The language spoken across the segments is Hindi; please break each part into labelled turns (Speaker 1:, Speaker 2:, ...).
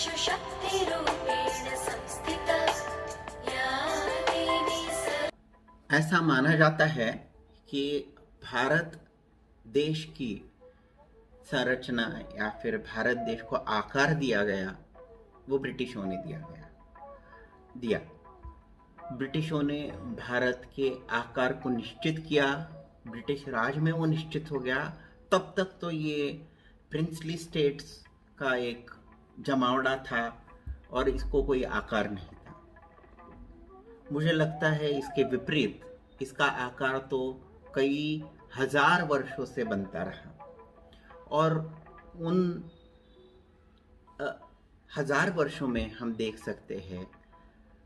Speaker 1: विश्वशक्तिरूपेण संस्थिता या देवी
Speaker 2: ऐसा माना जाता है कि भारत देश की संरचना या फिर भारत देश को आकार दिया गया वो ब्रिटिशों ने दिया। ब्रिटिशों ने भारत के आकार को निश्चित किया, ब्रिटिश राज में वो निश्चित हो गया। तब तक तो ये प्रिंसली स्टेट्स का एक जमावड़ा था और इसको कोई आकार नहीं था। मुझे लगता है इसके विपरीत इसका आकार तो कई हजार वर्षों से बनता रहा और उन हजार वर्षों में हम देख सकते हैं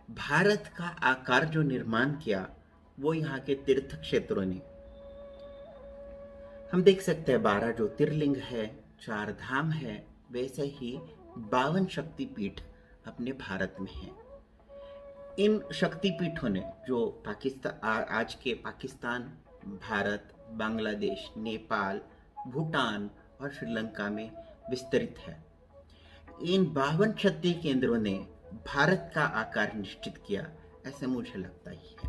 Speaker 2: भारत का आकार जो निर्माण किया वो यहाँ के तीर्थ क्षेत्रों ने। हम देख सकते हैं 12 ज्योतिर्लिंग है, 4 धाम है, वैसे ही 52 शक्तिपीठ अपने भारत में हैं। इन शक्तिपीठों ने जो आज के पाकिस्तान, भारत, बांग्लादेश, नेपाल, भूटान और श्रीलंका में विस्तरित है, इन 52 शक्ति केंद्रों ने भारत का आकार निश्चित किया, ऐसे मुझे लगता ही है।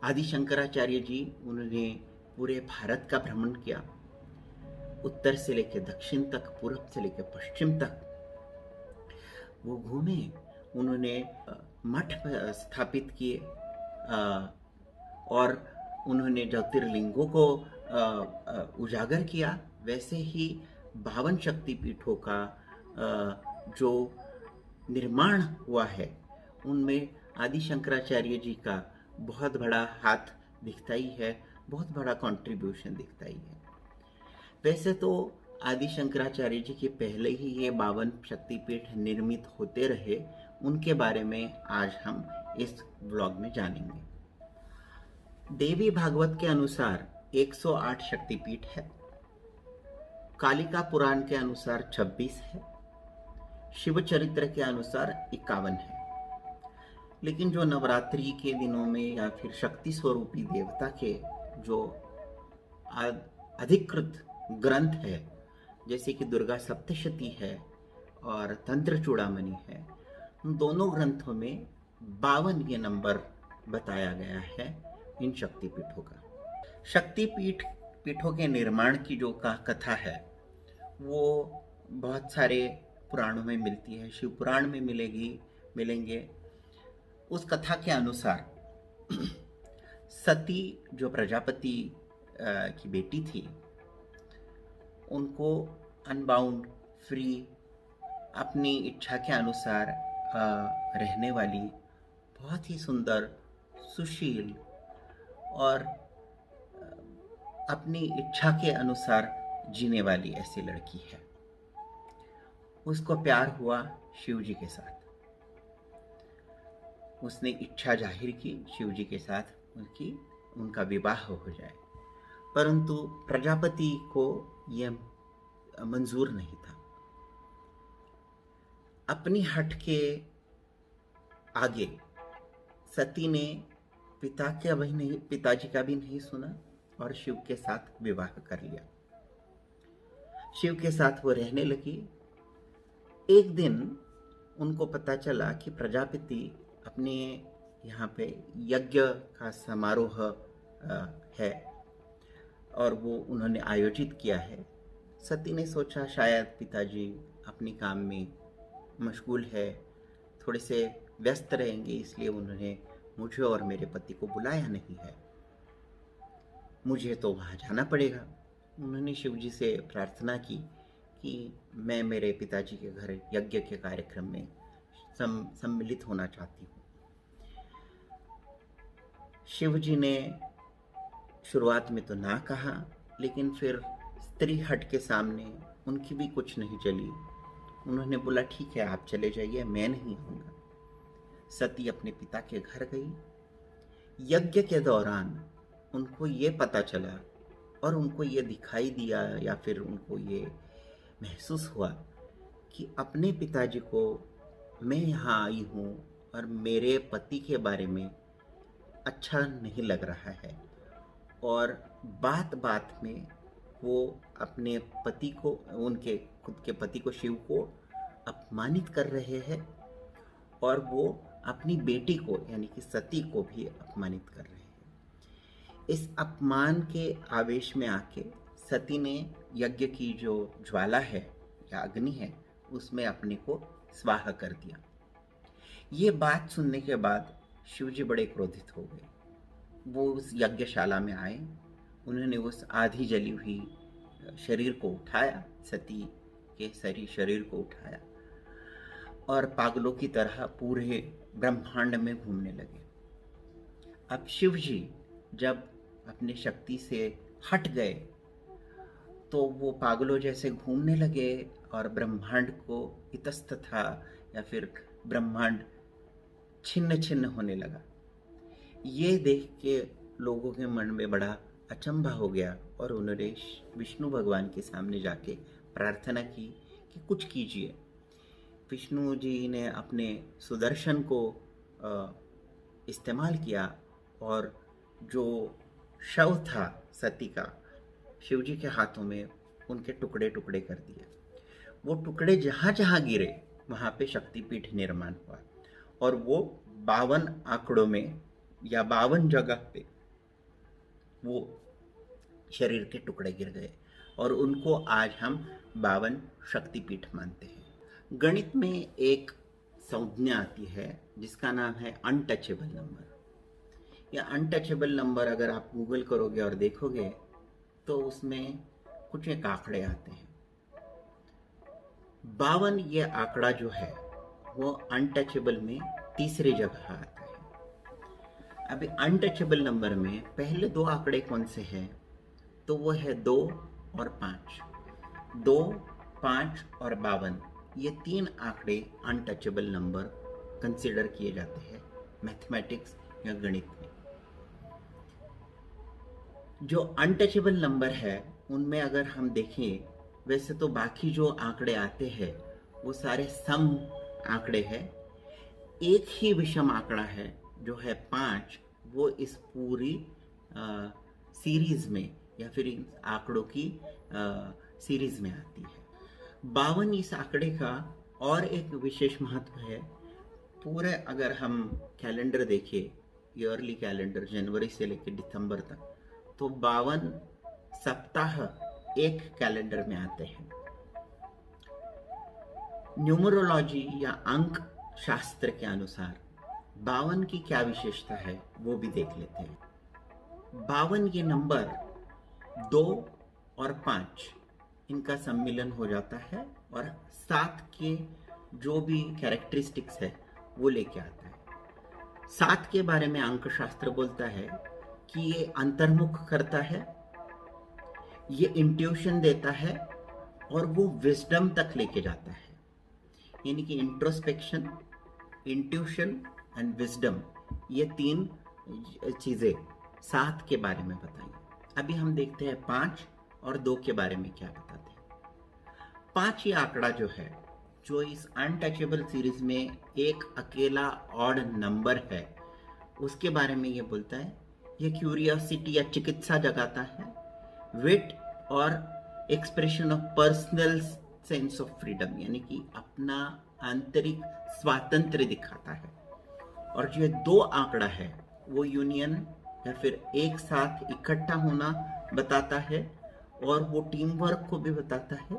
Speaker 2: आदि शंकराचार्य जी, उन्होंने पूरे भारत का भ्रमण किया, उत्तर से लेकर दक्षिण तक, पूर्व से लेकर पश्चिम तक वो घूमे। उन्होंने मठ स्थापित किए और उन्होंने ज्योतिर्लिंगों को उजागर किया। वैसे ही 52 शक्तिपीठों का जो निर्माण हुआ है उनमें आदि शंकराचार्य जी का बहुत बड़ा हाथ दिखता ही है, बहुत बड़ा कंट्रीब्यूशन दिखता ही है। वैसे तो आदि शंकराचार्य जी के पहले ही ये 52 शक्तिपीठ निर्मित होते रहे, उनके बारे में आज हम इस ब्लॉग में जानेंगे। देवी भागवत के अनुसार 108 शक्तिपीठ है, कालिका पुराण के अनुसार 26 है, शिव चरित्र के अनुसार 51 है। लेकिन जो नवरात्रि के दिनों में या फिर शक्ति स्वरूपी देवता के जो अधिकृत ग्रंथ है, जैसे कि दुर्गा सप्तशती है और तंत्र चूड़ामणि है, उन दोनों ग्रंथों में 52 ये नंबर बताया गया है इन शक्तिपीठों का। पीठों के निर्माण की जो कथा है वो बहुत सारे पुराणों में मिलती है, शिव पुराण में मिलेंगे। उस कथा के अनुसार सती जो प्रजापति की बेटी थी, उनको अनबाउंड, फ्री, अपनी इच्छा के अनुसार रहने वाली, बहुत ही सुंदर, सुशील और अपनी इच्छा के अनुसार जीने वाली ऐसी लड़की है। उसको प्यार हुआ शिव जी के साथ। उसने इच्छा जाहिर की शिव जी के साथ उनका विवाह हो जाए, परंतु प्रजापति को यह मंजूर नहीं था। अपनी हट के आगे सती ने पिताजी का भी नहीं सुना और शिव के साथ विवाह कर लिया। शिव के साथ वो रहने लगी। एक दिन उनको पता चला कि प्रजापति अपने यहाँ पे यज्ञ का समारोह है और वो उन्होंने आयोजित किया है। सती ने सोचा शायद पिताजी अपने काम में मशगूल है, थोड़े से व्यस्त रहेंगे, इसलिए उन्होंने मुझे और मेरे पति को बुलाया नहीं है, मुझे तो वहाँ जाना पड़ेगा। उन्होंने शिव जी से प्रार्थना की कि मैं मेरे पिताजी के घर यज्ञ के कार्यक्रम में सम्मिलित होना चाहती हूँ। शिव जी ने शुरुआत में तो ना कहा, लेकिन फिर स्त्री हट के सामने उनकी भी कुछ नहीं चली। उन्होंने बोला ठीक है, आप चले जाइए, मैं नहीं आऊँगा। सती अपने पिता के घर गई। यज्ञ के दौरान उनको ये पता चला और उनको ये दिखाई दिया या फिर उनको ये महसूस हुआ कि अपने पिताजी को मैं यहाँ आई हूँ और मेरे पति के बारे में अच्छा नहीं लग रहा है, और बात बात में वो अपने पति को, उनके खुद के पति को, शिव को अपमानित कर रहे हैं और वो अपनी बेटी को यानी कि सती को भी अपमानित कर रहे हैं। इस अपमान के आवेश में आके सती ने यज्ञ की जो ज्वाला है या अग्नि है उसमें अपने को स्वाहा कर दिया। ये बात सुनने के बाद शिवजी बड़े क्रोधित हो गए। वो उस यज्ञशाला में आए, उन्होंने उस आधी जली हुई शरीर को उठाया, सती के शरीर को उठाया और पागलों की तरह पूरे ब्रह्मांड में घूमने लगे। अब शिव जी जब अपने शक्ति से हट गए तो वो पागलों जैसे घूमने लगे और ब्रह्मांड को इतस्ततः या फिर ब्रह्मांड छिन्न छिन्न होने लगा। ये देख के लोगों के मन में बड़ा अचंभा हो गया और उन्होंने विष्णु भगवान के सामने जाके प्रार्थना की कि कुछ कीजिए। विष्णु जी ने अपने सुदर्शन को इस्तेमाल किया और जो शव था सती का शिव जी के हाथों में उनके टुकड़े टुकड़े कर दिए। वो टुकड़े जहाँ जहाँ गिरे वहाँ पे शक्तिपीठ निर्माण हुआ और वो 52 आंकड़ों में या 52 जगह पे वो शरीर के टुकड़े गिर गए और उनको आज हम 52 शक्तिपीठ मानते हैं। गणित में एक संज्ञा आती है जिसका नाम है अनटचेबल नंबर। या अनटचेबल नंबर अगर आप गूगल करोगे और देखोगे तो उसमें कुछ एक आंकड़े आते हैं। 52 ये आंकड़ा जो है वो अनटचेबल में तीसरी जगह आता है। अभी अनटचेबल नंबर में पहले दो आंकड़े कौन से हैं? तो वो है 2 और 5। 2, 5 और 52 ये 3 आंकड़े अनटचेबल नंबर कंसिडर किए जाते हैं मैथमेटिक्स या गणित में। जो अनटचेबल नंबर है उनमें अगर हम देखें वैसे तो बाकी जो आंकड़े आते हैं वो सारे सम आंकड़े हैं। एक ही विषम आंकड़ा है जो है 5, वो इस पूरी सीरीज में या फिर इन आंकड़ों की सीरीज में आती है। 52 इस आंकड़े का और एक विशेष महत्व है। पूरे अगर हम कैलेंडर देखें, ईयरली कैलेंडर जनवरी से लेकर दिसंबर तक, तो 52 सप्ताह एक कैलेंडर में आते हैं। न्यूमरोलॉजी या अंक शास्त्र के अनुसार 52 की क्या विशेषता है वो भी देख लेते हैं। 52 ये नंबर 2 और 5 इनका सम्मिलन हो जाता है और 7 के जो भी कैरेक्टरिस्टिक्स है वो लेके आता है। 7 के बारे में अंक शास्त्र बोलता है कि ये अंतर्मुख करता है, ये इंट्यूशन देता है और वो विजडम तक लेके जाता है। यानी कि इंट्रोस्पेक्शन, इंट्यूशन एंड विजडम, ये 3 चीजें 7 के बारे में बताइए। अभी हम देखते हैं 5 और 2 के बारे में क्या बताते हैं। 5 ये आंकड़ा जो है, जो इस अनटचेबल सीरीज में एक अकेला ऑड नंबर है, उसके बारे में ये बोलता है ये क्यूरियोसिटी या चिकित्सा जगाता है, विट और expression of personal sense of freedom, यानी कि अपना आंतरिक स्वातंत्र्य दिखाता है। और जो 2 आंकड़ा है वो यूनियन या फिर एक साथ इकट्ठा होना बताता है और वो टीम वर्क को भी बताता है,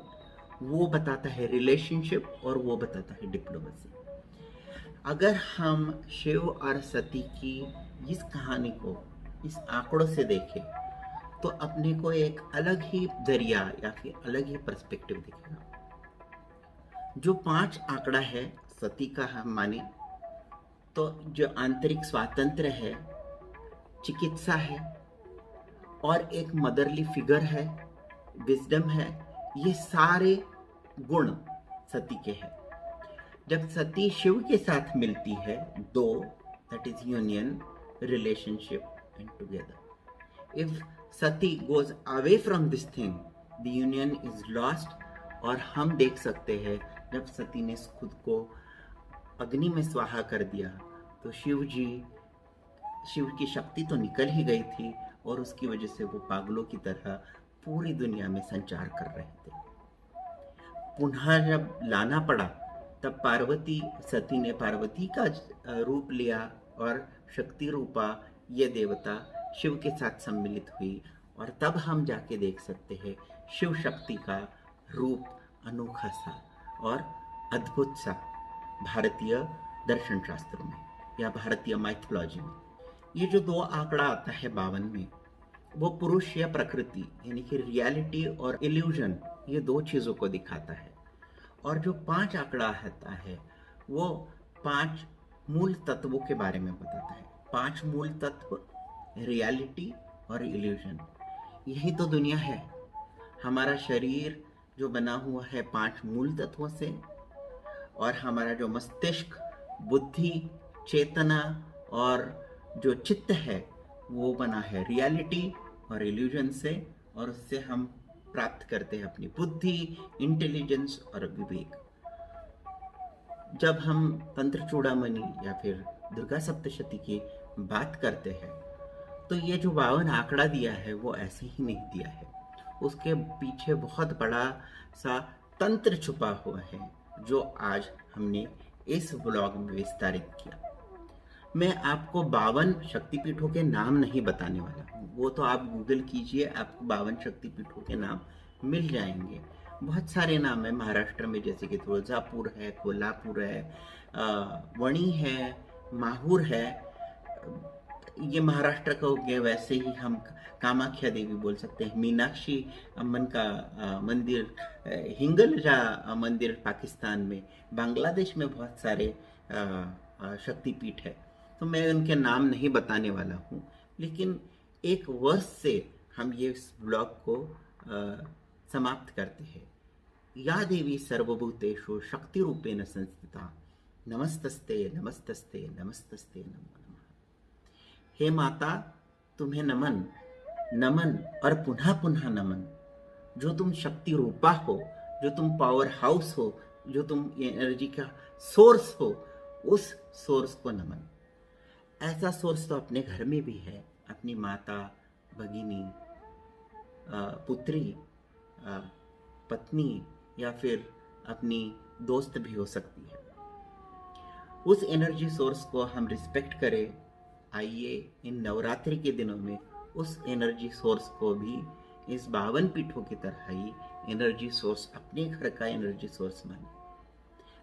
Speaker 2: वो बताता है रिलेशनशिप और वो बताता है डिप्लोमेसी। अगर हम शिव और सती की इस कहानी को इस आंकड़ों से देखें तो अपने को एक अलग ही जरिया या फिर अलग ही पर्सपेक्टिव दिखेगा। जो 5 आंकड़ा है सती का हम माने तो जो आंतरिक स्वातंत्र्य है, चिकित्सा है और एक मदरली फिगर है, विजडम है, ये सारे गुण सती के हैं। जब सती शिव के साथ मिलती है, 2 that is union, relationship and together. If Sati goes away from this thing, the union is lost। और हम देख सकते हैं जब सती ने खुद को अग्नि में स्वाहा कर दिया तो शिव की शक्ति तो निकल ही गई थी और उसकी वजह से वो पागलों की तरह पूरी दुनिया में संचार कर रहे थे। पुनः जब लाना पड़ा तब पार्वती सती ने पार्वती का रूप लिया और शक्ति रूपा ये देवता शिव के साथ सम्मिलित हुई, और तब हम जाके देख सकते हैं शिव शक्ति का रूप अनोखा सा और अद्भुत सा भारतीय दर्शन शास्त्रों में या भारतीय माइथोलॉजी में। ये जो 2 आंकड़ा आता है 52 में, वो पुरुष या प्रकृति यानी कि रियलिटी और इल्यूजन, ये 2 चीज़ों को दिखाता है। और जो 5 आंकड़ा आता है वो 5 मूल तत्वों के बारे में बताता है। 5 मूल तत्व, रियलिटी और इल्यूजन, यही तो दुनिया है। हमारा शरीर जो बना हुआ है 5 मूल तत्वों से, और हमारा जो मस्तिष्क, बुद्धि, चेतना और जो चित्त है वो बना है रियलिटी और इल्यूजन से, और उससे हम प्राप्त करते हैं अपनी बुद्धि, इंटेलिजेंस और विवेक। जब हम तंत्र चूड़ामणि या फिर दुर्गा सप्तशती की बात करते हैं तो ये जो 52 आंकड़ा दिया है वो ऐसे ही नहीं दिया है, उसके पीछे बहुत बड़ा सा तंत्र छुपा हुआ है जो आज हमने इस ब्लॉग में विस्तारित किया। मैं आपको 52 शक्तिपीठों के नाम नहीं बताने वाला हूँ, वो तो आप गूगल कीजिए, आपको 52 शक्तिपीठों के नाम मिल जाएंगे। बहुत सारे नाम है महाराष्ट्र में, जैसे कि तुळजापुर है, कोल्हापुर है, वणी है, माहूर है, ये महाराष्ट्र का हो गया। वैसे ही हम कामाख्या देवी बोल सकते हैं, मीनाक्षी अम्मन का मंदिर, हिंगलजा मंदिर पाकिस्तान में, बांग्लादेश में बहुत सारे शक्तिपीठ है। तो मैं उनके नाम नहीं बताने वाला हूँ, लेकिन एक वर्ष से हम ये इस ब्लॉग को समाप्त करते हैं। या देवी सर्वभूतेषु शक्ति रूपेण संस्थिता, नमस्तस्ते नमस्तस्ते नमस्तस्ते नमो नमः। हे माता, तुम्हें नमन, नमन और पुनः पुनः नमन। जो तुम शक्ति रूपा हो, जो तुम पावर हाउस हो, जो तुम एनर्जी का सोर्स हो, उस सोर्स को नमन। ऐसा सोर्स तो अपने घर में भी है, अपनी माता, भगिनी, पुत्री, पत्नी या फिर अपनी दोस्त भी हो सकती है। उस एनर्जी सोर्स को हम रिस्पेक्ट करें। आइए इन नवरात्रि के दिनों में उस एनर्जी सोर्स को भी इस 52 पीठों की तरह ही एनर्जी सोर्स, अपने घर का एनर्जी सोर्स माने।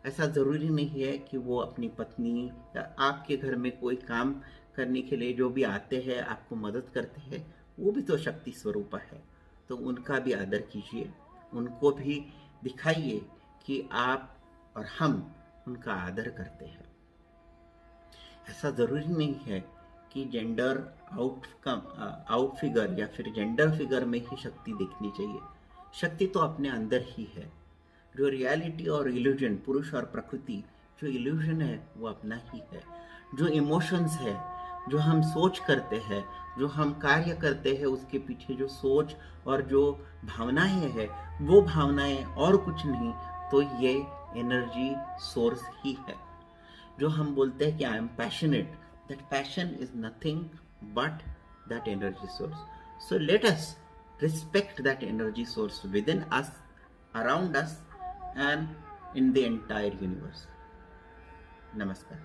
Speaker 2: ऐसा ज़रूरी नहीं है कि वो अपनी पत्नी या आपके घर में कोई काम करने के लिए जो भी आते हैं, आपको मदद करते हैं, वो भी तो शक्ति स्वरूप है। तो उनका भी आदर कीजिए, उनको भी दिखाइए कि आप और हम उनका आदर करते हैं। ऐसा ज़रूरी नहीं है कि जेंडर आउट फिगर या फिर जेंडर फिगर में ही शक्ति देखनी चाहिए। शक्ति तो अपने अंदर ही है। जो रियलिटी और इल्यूजन, पुरुष और प्रकृति, जो इल्यूजन है वो अपना ही है। जो इमोशंस है, जो हम सोच करते हैं, जो हम कार्य करते हैं, उसके पीछे जो सोच और जो भावनाएं हैं, वो भावनाएं और कुछ नहीं तो ये एनर्जी सोर्स ही है। जो हम बोलते हैं कि I am passionate, that passion is nothing but that energy source. So let us respect that energy source within us, around us, and in the entire universe. Namaskar.